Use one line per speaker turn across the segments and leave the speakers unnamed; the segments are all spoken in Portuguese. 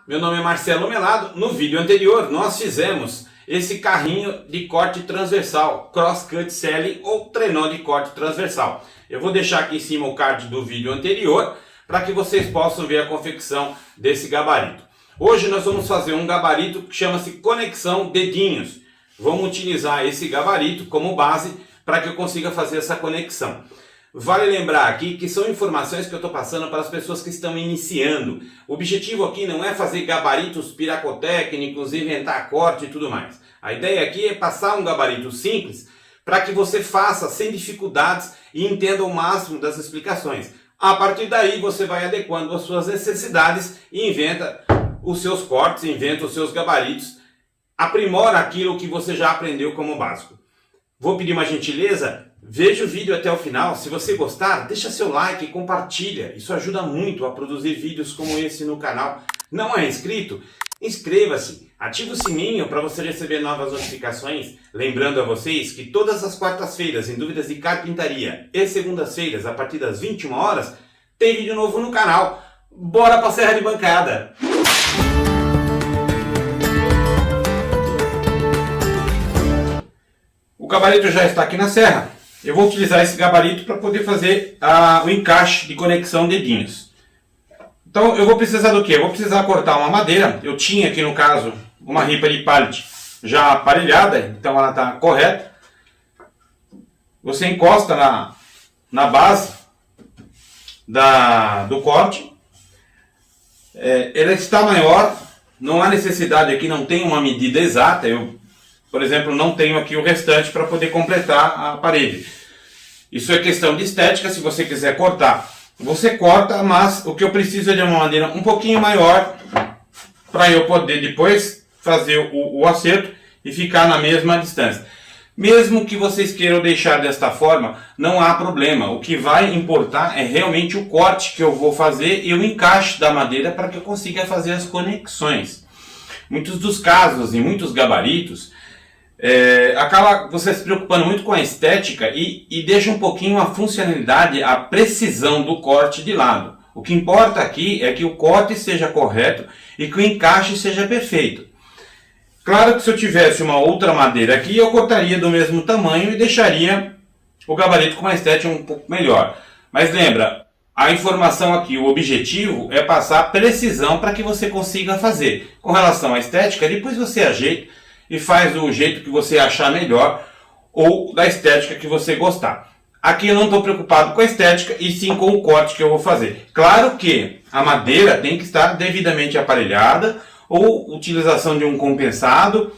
meu nome é Marcelo Melado. No vídeo anterior nós fizemos esse carrinho de corte transversal, crosscut selling ou trenó de corte transversal. Eu vou deixar aqui em cima o card do vídeo anterior para que vocês possam ver a confecção desse gabarito. Hoje nós vamos fazer um gabarito que chama-se conexão dedinhos. Vamos utilizar esse gabarito como base para que eu consiga fazer essa conexão. Vale lembrar aqui que são informações que eu estou passando para as pessoas que estão iniciando. O objetivo aqui não é fazer gabaritos piracotécnicos, inventar corte e tudo mais. A ideia aqui é passar um gabarito simples para que você faça sem dificuldades e entenda o máximo das explicações. A partir daí você vai adequando as suas necessidades e inventa os seus cortes, inventa os seus gabaritos, aprimora aquilo que você já aprendeu como básico. Vou pedir uma gentileza, veja o vídeo até o final. Se você gostar, deixa seu like e compartilha. Isso ajuda muito a produzir vídeos como esse no canal. Não é inscrito? Inscreva-se, ative o sininho para você receber novas notificações. Lembrando a vocês que todas as quartas-feiras, em dúvidas de carpintaria, e segundas-feiras, a partir das 21 horas, tem vídeo novo no canal. Bora pra Serra de Bancada! O gabarito já está aqui na serra. Eu vou utilizar esse gabarito para poder fazer o encaixe de conexão dedinhos. Então eu vou precisar do quê? Eu vou precisar cortar uma madeira. Eu tinha aqui no caso uma ripa de pallet já aparelhada, então ela está correta. Você encosta na base do corte. Ela está maior, não há necessidade aqui, não tem uma medida exata. Por exemplo, não tenho aqui o restante para poder completar a parede. Isso é questão de estética. Se você quiser cortar, você corta, mas o que eu preciso é de uma madeira um pouquinho maior para eu poder depois fazer o acerto e ficar na mesma distância. Mesmo que vocês queiram deixar desta forma, não há problema. O que vai importar é realmente o corte que eu vou fazer e o encaixe da madeira para que eu consiga fazer as conexões. Muitos dos casos e muitos gabaritos acaba você se preocupando muito com a estética e deixa um pouquinho a funcionalidade, a precisão do corte de lado. O que importa aqui é que o corte seja correto e que o encaixe seja perfeito. Claro que se eu tivesse uma outra madeira aqui, eu cortaria do mesmo tamanho e deixaria o gabarito com uma estética um pouco melhor. Mas lembra, a informação aqui, o objetivo é passar precisão para que você consiga fazer. Com relação à estética, depois você ajeita e faz do jeito que você achar melhor ou da estética que você gostar. Aqui eu não estou preocupado com a estética e sim com o corte que eu vou fazer. Claro que a madeira tem que estar devidamente aparelhada ou utilização de um compensado,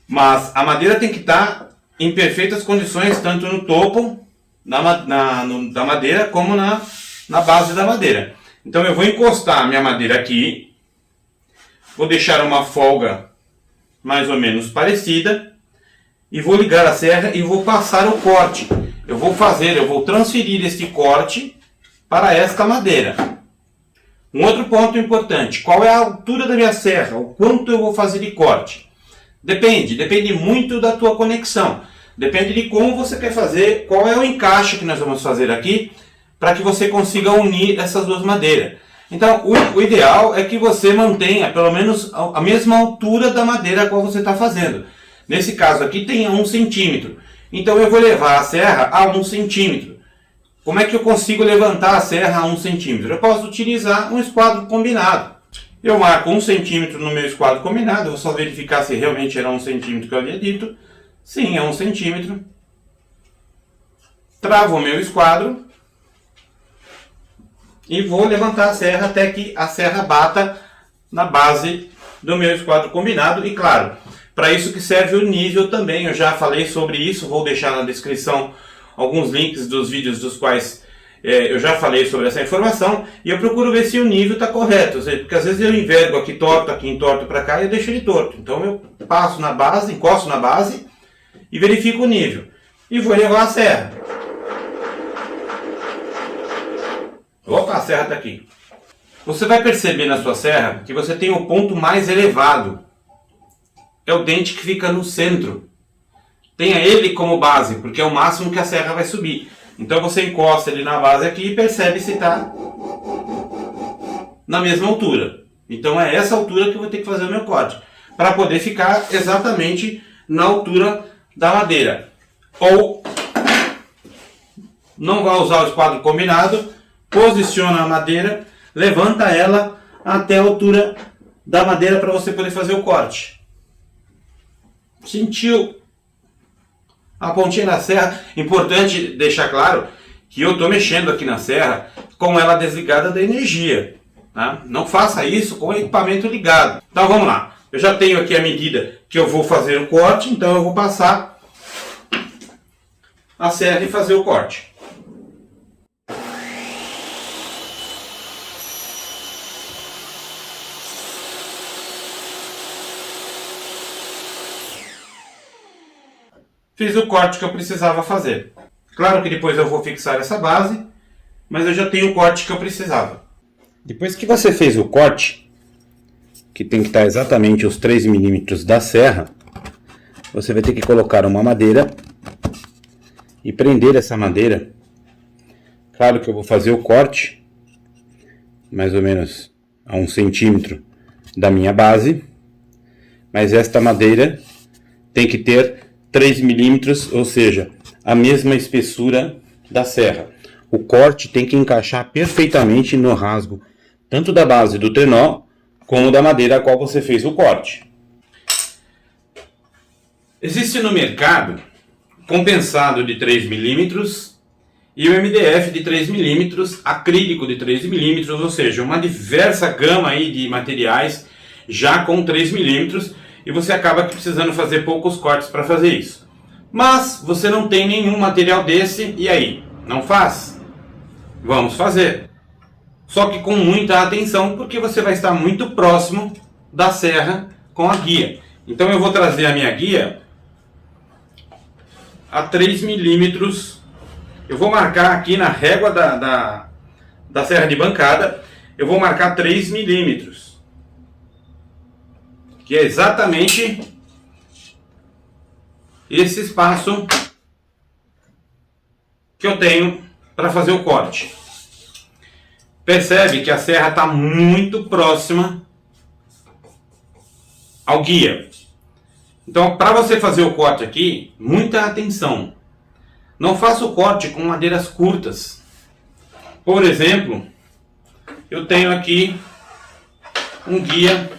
mas a madeira tem que estar em perfeitas condições, tanto no topo da madeira como na base da madeira. Então eu vou encostar a minha madeira aqui, vou deixar uma folga mais ou menos parecida e vou ligar a serra e vou passar o corte. Eu vou transferir este corte para esta madeira. Um outro ponto importante, qual é a altura da minha serra? O quanto eu vou fazer de corte? Depende muito da tua conexão. Depende de como você quer fazer, qual é o encaixe que nós vamos fazer aqui para que você consiga unir essas duas madeiras. Então, o ideal é que você mantenha pelo menos a mesma altura da madeira a qual você está fazendo. Nesse caso aqui tem 1 centímetro. Então eu vou levar a serra a 1 centímetro. Como é que eu consigo levantar a serra a 1 centímetro? Eu posso utilizar um esquadro combinado. Eu marco 1 centímetro no meu esquadro combinado. Eu vou só verificar se realmente era 1 centímetro que eu havia dito. Sim, é 1 centímetro. Travo o meu esquadro. E vou levantar a serra até que a serra bata na base do meu esquadro combinado. E claro, para isso que serve o nível também. Eu já falei sobre isso, vou deixar na descrição alguns links dos vídeos dos quais eu já falei sobre essa informação. E eu procuro ver se o nível está correto, porque às vezes eu envergo aqui entorto para cá e eu deixo ele torto. Então eu passo na base, encosto na base e verifico o nível. E vou levar a serra. Opa, a serra está aqui. Você vai perceber na sua serra que você tem o ponto mais elevado. É o dente que fica no centro. Tenha ele como base, porque é o máximo que a serra vai subir. Então você encosta ele na base aqui e percebe se está na mesma altura. Então é essa altura que eu vou ter que fazer o meu corte, para poder ficar exatamente na altura da madeira. Ou não vai usar o esquadro combinado, posiciona a madeira, levanta ela até a altura da madeira para você poder fazer o corte. Sentiu a pontinha da serra? Importante deixar claro que eu estou mexendo aqui na serra com ela desligada da energia. Tá? Não faça isso com o equipamento ligado. Então vamos lá. Eu já tenho aqui a medida que eu vou fazer o corte, então eu vou passar a serra e fazer o corte. Fiz o corte que eu precisava fazer. Claro que depois eu vou fixar essa base, mas eu já tenho o corte que eu precisava. Depois que você fez o corte, que tem que estar exatamente os 3 milímetros da serra, você vai ter que colocar uma madeira e prender essa madeira. Claro que eu vou fazer o corte, mais ou menos a 1 centímetro da minha base, mas esta madeira tem que ter 3 milímetros, ou seja, a mesma espessura da serra. O corte tem que encaixar perfeitamente no rasgo, tanto da base do trenó, como da madeira a qual você fez o corte. Existe no mercado compensado de 3 milímetros e o MDF de 3 milímetros, acrílico de 3 milímetros, ou seja, uma diversa gama aí de materiais já com 3 milímetros, e você acaba precisando fazer poucos cortes para fazer isso. Mas você não tem nenhum material desse, e aí? Não faz? Vamos fazer. Só que com muita atenção, porque você vai estar muito próximo da serra com a guia. Então eu vou trazer a minha guia a 3 milímetros. Eu vou marcar aqui na régua da serra de bancada, eu vou marcar 3 milímetros. Que é exatamente esse espaço que eu tenho para fazer o corte. Percebe que a serra está muito próxima ao guia. Então, para você fazer o corte aqui, muita atenção. Não faça o corte com madeiras curtas. Por exemplo, eu tenho aqui um guia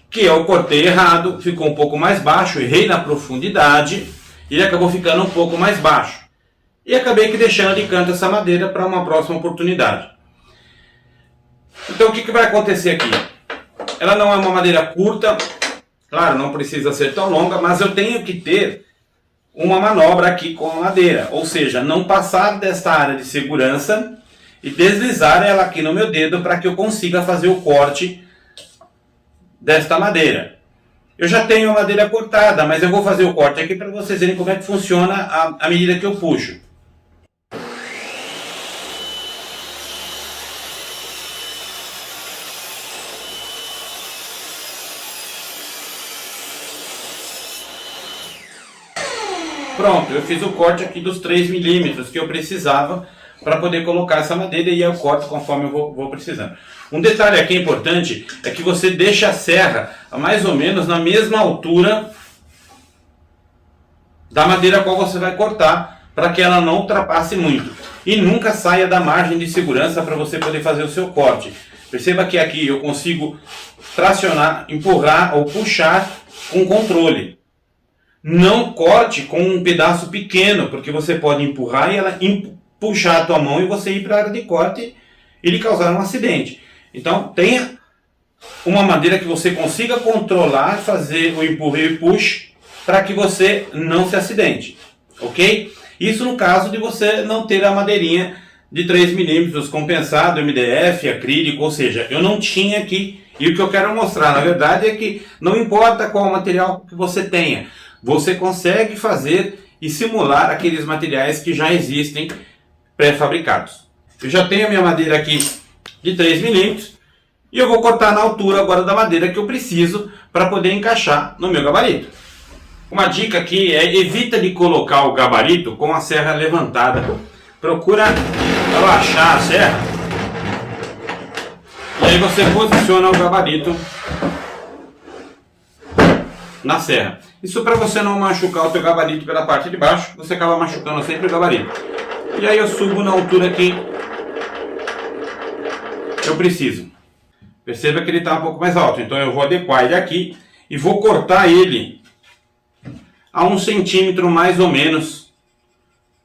que eu cortei errado, ficou um pouco mais baixo, errei na profundidade e ele acabou ficando um pouco mais baixo. E acabei que deixando de canto essa madeira para uma próxima oportunidade. Então o que vai acontecer aqui? Ela não é uma madeira curta, claro, não precisa ser tão longa, mas eu tenho que ter uma manobra aqui com a madeira, ou seja, não passar desta área de segurança e deslizar ela aqui no meu dedo para que eu consiga fazer o corte desta madeira. Eu já tenho a madeira cortada, mas eu vou fazer o corte aqui para vocês verem como é que funciona a medida que eu puxo. Pronto, eu fiz o corte aqui dos 3 milímetros que eu precisava para poder colocar essa madeira, e eu corto conforme eu vou precisando. Um detalhe aqui importante é que você deixa a serra mais ou menos na mesma altura da madeira a qual você vai cortar, para que ela não ultrapasse muito. E nunca saia da margem de segurança para você poder fazer o seu corte. Perceba que aqui eu consigo tracionar, empurrar ou puxar com controle. Não corte com um pedaço pequeno, porque você pode empurrar e ela puxar a tua mão e você ir para a área de corte e lhe causar um acidente. Então tenha uma madeira que você consiga controlar, fazer o empurre e puxe para que você não se acidente, ok? Isso no caso de você não ter a madeirinha de 3 milímetros compensado, MDF, acrílico, ou seja, eu não tinha aqui. E o que eu quero mostrar, na verdade, é que não importa qual material que você tenha, você consegue fazer e simular aqueles materiais que já existem pré-fabricados. Eu já tenho a minha madeira aqui de 3 milímetros e eu vou cortar na altura agora da madeira que eu preciso para poder encaixar no meu gabarito. Uma dica aqui é: evita de colocar o gabarito com a serra levantada. Procura relaxar a serra E aí você posiciona o gabarito na serra. Isso para você não machucar o teu gabarito pela parte de baixo, você acaba machucando sempre o gabarito. E aí eu subo na altura que eu preciso. Perceba que ele está um pouco mais alto, então eu vou adequar ele aqui e vou cortar ele a 1 centímetro mais ou menos,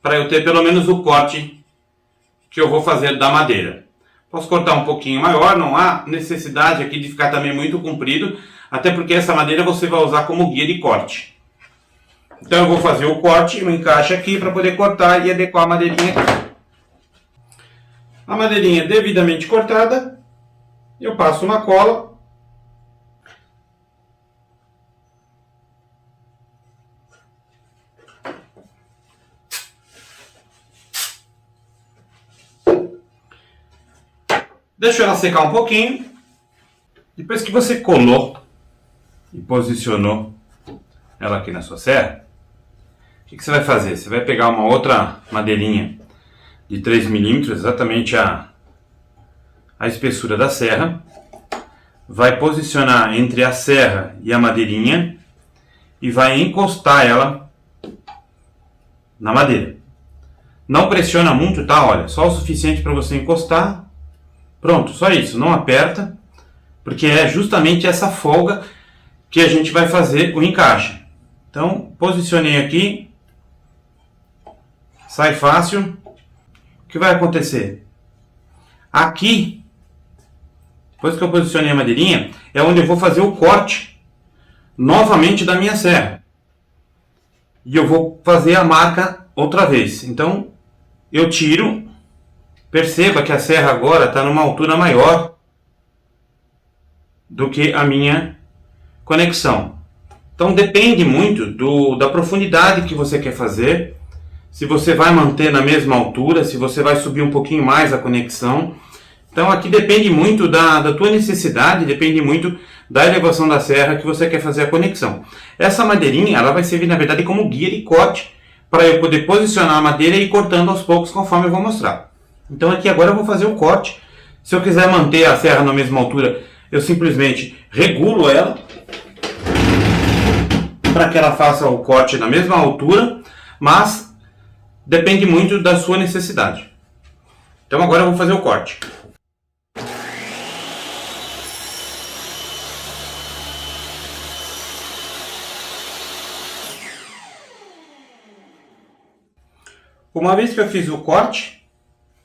para eu ter pelo menos o corte que eu vou fazer da madeira. Posso cortar um pouquinho maior, não há necessidade aqui de ficar também muito comprido, até porque essa madeira você vai usar como guia de corte. Então eu vou fazer o corte, o encaixe aqui para poder cortar e adequar a madeirinha aqui. A madeirinha devidamente cortada, eu passo uma cola. Deixo ela secar um pouquinho. Depois que você colou e posicionou ela aqui na sua serra, o que você vai fazer? Você vai pegar uma outra madeirinha de 3 milímetros, exatamente a espessura da serra, vai posicionar entre a serra e a madeirinha e vai encostar ela na madeira. Não pressiona muito, tá? Olha, só o suficiente para você encostar. Pronto, só isso, não aperta, porque é justamente essa folga que a gente vai fazer o encaixe. Então, posicionei aqui, sai fácil. O que vai acontecer? Aqui, depois que eu posicionei a madeirinha, é onde eu vou fazer o corte novamente da minha serra. E eu vou fazer a marca outra vez. Então, eu tiro. Perceba que a serra agora está numa altura maior do que a minha conexão. Então depende muito da profundidade que você quer fazer. Se você vai manter na mesma altura, se você vai subir um pouquinho mais a conexão. Então aqui depende muito da tua necessidade, depende muito da elevação da serra que você quer fazer a conexão. Essa madeirinha ela vai servir na verdade como guia de corte para eu poder posicionar a madeira e ir cortando aos poucos conforme eu vou mostrar. Então aqui agora eu vou fazer o corte. Se eu quiser manter a serra na mesma altura, eu simplesmente regulo ela para que ela faça o corte na mesma altura, mas depende muito da sua necessidade. Então agora eu vou fazer o corte. Uma vez que eu fiz o corte,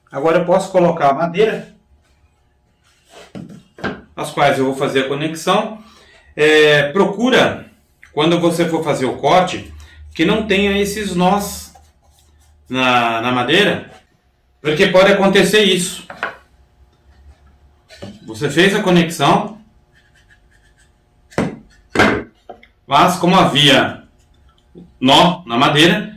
agora eu posso colocar a madeira, as quais eu vou fazer a conexão. Procura, quando você for fazer o corte, que não tenha esses nós na madeira, porque pode acontecer isso. Você fez a conexão, mas como havia nó na madeira,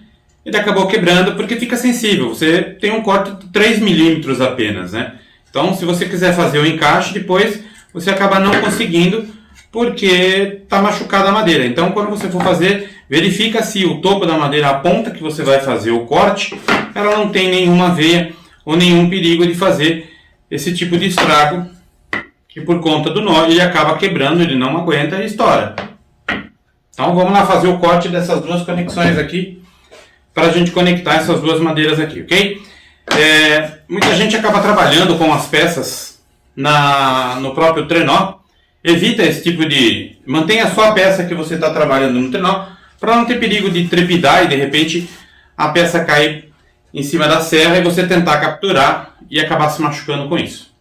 ele acabou quebrando porque fica sensível. Você tem um corte de 3 milímetros apenas, né? Então, se você quiser fazer o encaixe, depois você acaba não conseguindo porque está machucada a madeira. Então, quando você for fazer, verifica se o topo da madeira, a ponta que você vai fazer o corte, ela não tem nenhuma veia ou nenhum perigo de fazer esse tipo de estrago, que por conta do nó ele acaba quebrando, ele não aguenta e estoura. Então, vamos lá fazer o corte dessas duas conexões aqui, para a gente conectar essas duas madeiras aqui, ok? Muita gente acaba trabalhando com as peças no próprio trenó. Evita esse tipo de... Mantenha só a peça que você está trabalhando no trenó, para não ter perigo de trepidar e de repente a peça cair em cima da serra e você tentar capturar e acabar se machucando com isso.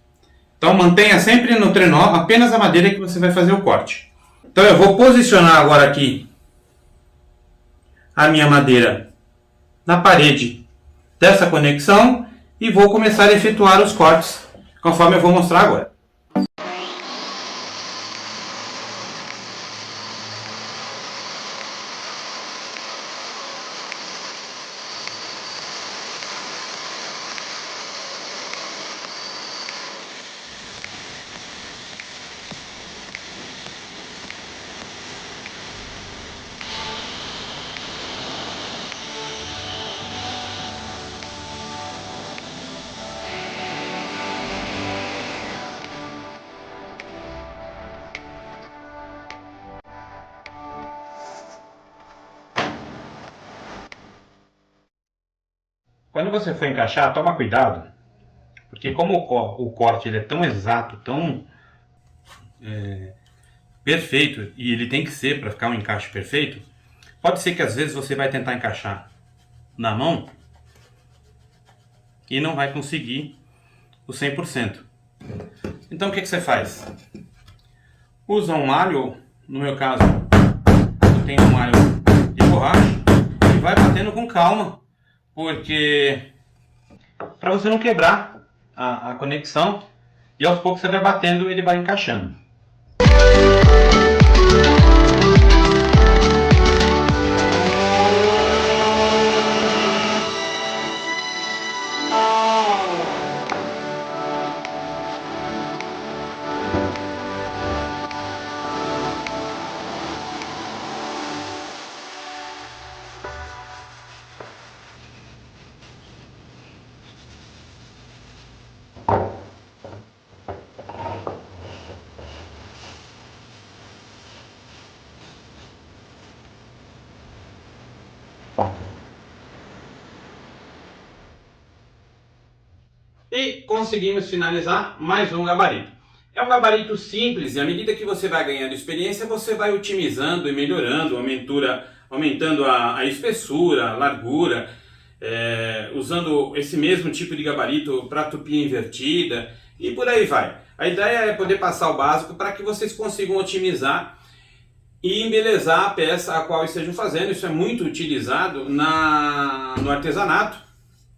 Então mantenha sempre no trenó apenas a madeira que você vai fazer o corte. Então eu vou posicionar agora aqui a minha madeira na parede dessa conexão e vou começar a efetuar os cortes conforme eu vou mostrar agora. Quando você for encaixar, toma cuidado, porque como o corte ele é tão exato, tão perfeito, e ele tem que ser para ficar um encaixe perfeito, pode ser que às vezes você vai tentar encaixar na mão e não vai conseguir o 100%. Então o que você faz? Usa um alho, no meu caso eu tenho um alho de borracha, e vai batendo com calma, porque para você não quebrar a conexão, e aos poucos você vai batendo e ele vai encaixando. E conseguimos finalizar mais um gabarito. É um gabarito simples, e à medida que você vai ganhando experiência, você vai otimizando e melhorando, aumentando a espessura, a largura, usando esse mesmo tipo de gabarito para tupia invertida e por aí vai. A ideia é poder passar o básico para que vocês consigam otimizar e embelezar a peça a qual estejam fazendo. Isso é muito utilizado no artesanato.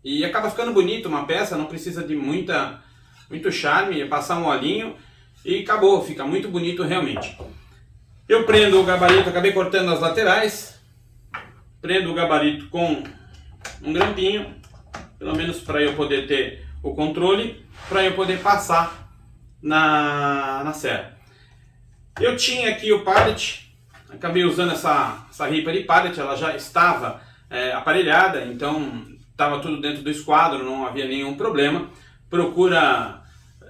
E acaba ficando bonito uma peça, não precisa de muito charme, é passar um olhinho e acabou, fica muito bonito realmente. Eu prendo o gabarito, acabei cortando as laterais, prendo o gabarito com um grampinho, pelo menos para eu poder ter o controle, para eu poder passar na serra. Eu tinha aqui o pallet, acabei usando essa ripa de pallet, ela já estava aparelhada, então estava tudo dentro do esquadro, não havia nenhum problema. Procura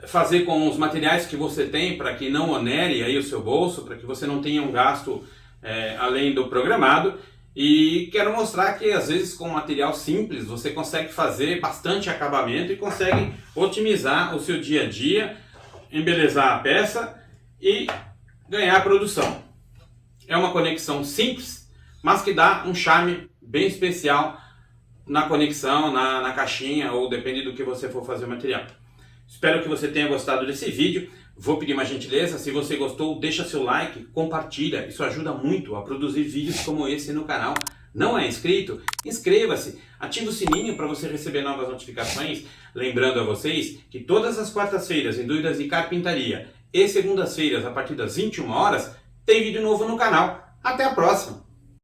fazer com os materiais que você tem para que não onere aí o seu bolso, para que você não tenha um gasto além do programado. E quero mostrar que às vezes com material simples você consegue fazer bastante acabamento e consegue otimizar o seu dia a dia, embelezar a peça e ganhar produção. É uma conexão simples, mas que dá um charme bem especial na conexão, na caixinha, ou depende do que você for fazer o material. Espero que você tenha gostado desse vídeo. Vou pedir uma gentileza, se você gostou, deixa seu like, compartilha, isso ajuda muito a produzir vídeos como esse no canal. Não é inscrito? Inscreva-se, ative o sininho para você receber novas notificações. Lembrando a vocês que todas as quartas-feiras em Dúvidas de Carpintaria e segundas-feiras a partir das 21 horas tem vídeo novo no canal. Até a próxima!